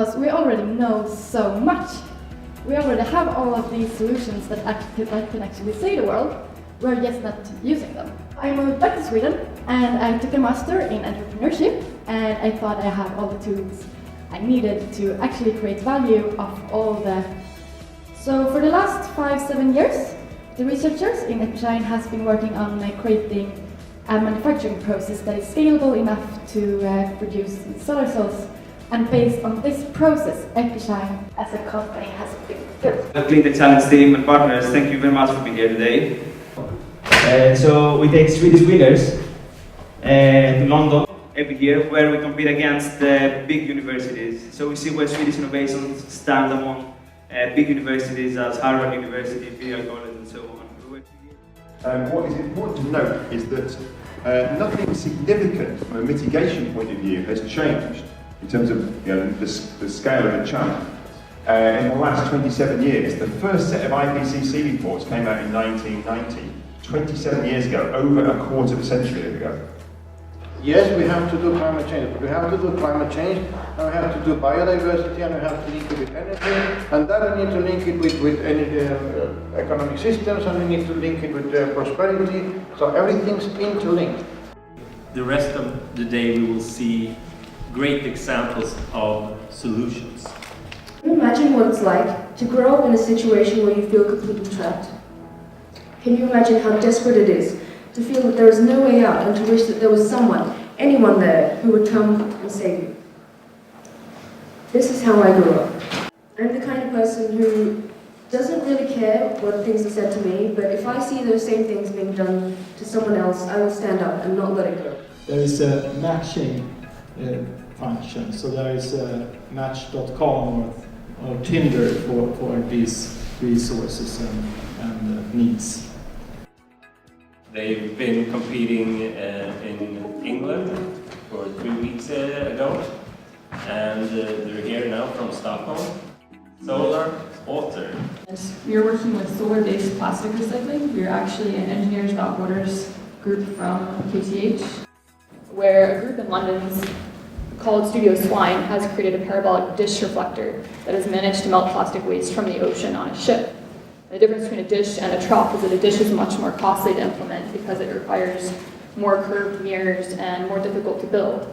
because we already know so much. We already have all of these solutions that can actually save the world. We're just not using them. I moved back to Sweden and I took a master in entrepreneurship, and I thought I had all the tools I needed to actually create value of all the... So for the last 5-7 years, the researchers in Uppsala has been working on creating a manufacturing process that is scalable enough to produce solar cells. And based on this process, Uppsala as a company has been built. The CleanTech Challenge team and partners, thank you very much for being here today. So we take Swedish winners to London every year, where we compete against big universities. So we see where Swedish innovations stand among big universities as Harvard University, Imperial College, and so on. What is important to note is that nothing significant from a mitigation point of view has changed in terms of the scale of the challenge. In the last 27 years, the first set of IPCC reports came out in 1990, 27 years ago, over a quarter of a century ago. Yes, we have to do climate change, but we have to do climate change, and we have to do biodiversity, and we have to link it with energy, and then we need to link it with energy, economic systems, and we need to link it with prosperity, so everything's interlinked. The rest of the day we will see great examples of solutions. Can you imagine what it's like to grow up in a situation where you feel completely trapped? Can you imagine how desperate it is to feel that there is no way out and to wish that there was someone, anyone there, who would come and save you? This is how I grew up. I'm the kind of person who doesn't really care what things are said to me, but if I see those same things being done to someone else, I will stand up and not let it go. There is a matching function, so there is Match.com or Tinder for these resources and needs. They've been competing in England for 3 weeks ago, and they're here now from Stockholm. Solar Water. We are working with solar-based plastic recycling. We are actually an Engineers Without Borders group from KTH, where a group in London's called Studio Swine has created a parabolic dish reflector that has managed to melt plastic waste from the ocean on a ship. The difference between a dish and a trough is that a dish is much more costly to implement because it requires more curved mirrors and more difficult to build.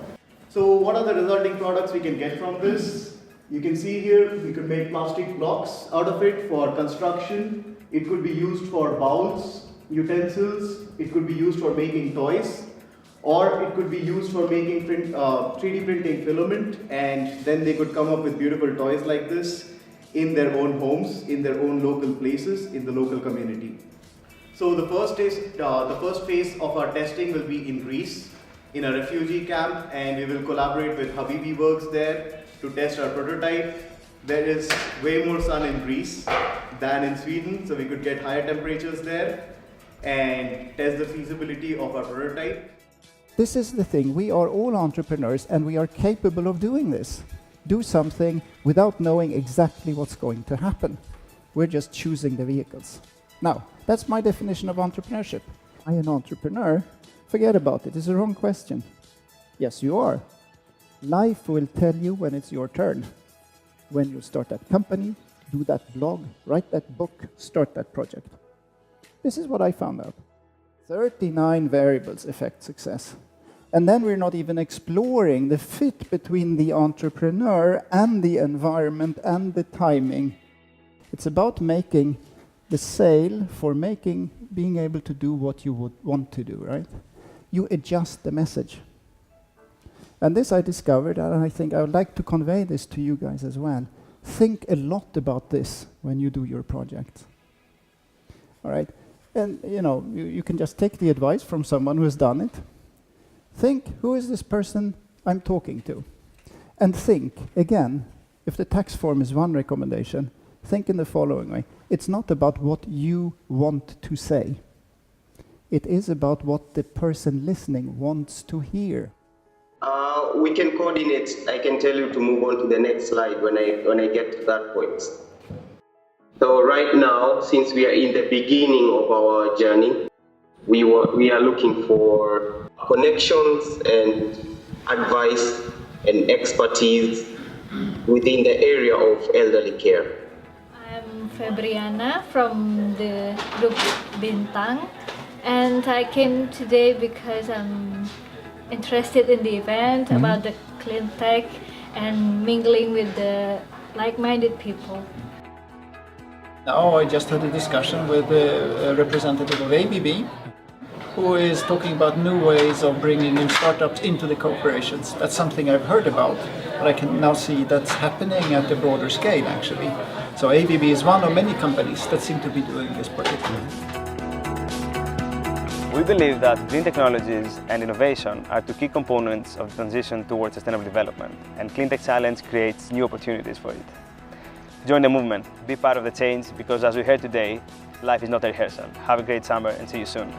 So what are the resulting products we can get from this? You can see here we could make plastic blocks out of it for construction. It could be used for bowls, utensils. It could be used for making toys. Or it could be used for making 3D printing filament, and then they could come up with beautiful toys like this in their own homes, in their own local places, in the local community. So the first phase of our testing will be in Greece, in a refugee camp, and we will collaborate with Habibi Works there to test our prototype. There is way more sun in Greece than in Sweden, so we could get higher temperatures there and test the feasibility of our prototype. This is the thing, we are all entrepreneurs and we are capable of doing this. Do something without knowing exactly what's going to happen. We're just choosing the vehicles. Now, that's my definition of entrepreneurship. Am I an entrepreneur? Forget about it, it's a wrong question. Yes, you are. Life will tell you when it's your turn. When you start that company, do that blog, write that book, start that project. This is what I found out. 39 variables affect success. And then we're not even exploring the fit between the entrepreneur and the environment and the timing. It's about making the sale for being able to do what you would want to do, right? You adjust the message. And this I discovered, and I think I would like to convey this to you guys as well. Think a lot about this when you do your project. All right? And you can just take the advice from someone who has done it. Think, who is this person I'm talking to? And think, again, if the tax form is one recommendation, think in the following way. It's not about what you want to say. It is about what the person listening wants to hear. We can coordinate. I can tell you to move on to the next slide when I get to that point. So right now, since we are in the beginning of our journey, we are looking for connections and advice and expertise within the area of elderly care. I'm Fabriana from the group Bintang, and I came today because I'm interested in the event about the CleanTech and mingling with the like-minded people. Now I just had a discussion with a representative of ABB, who is talking about new ways of bringing in startups into the corporations. That's something I've heard about, but I can now see that's happening at a broader scale actually. So ABB is one of many companies that seem to be doing this particularly. We believe that green technologies and innovation are two key components of the transition towards sustainable development, and CleanTech Challenge creates new opportunities for it. Join the movement, be part of the change, because as we heard today, life is not a rehearsal. Have a great summer and see you soon.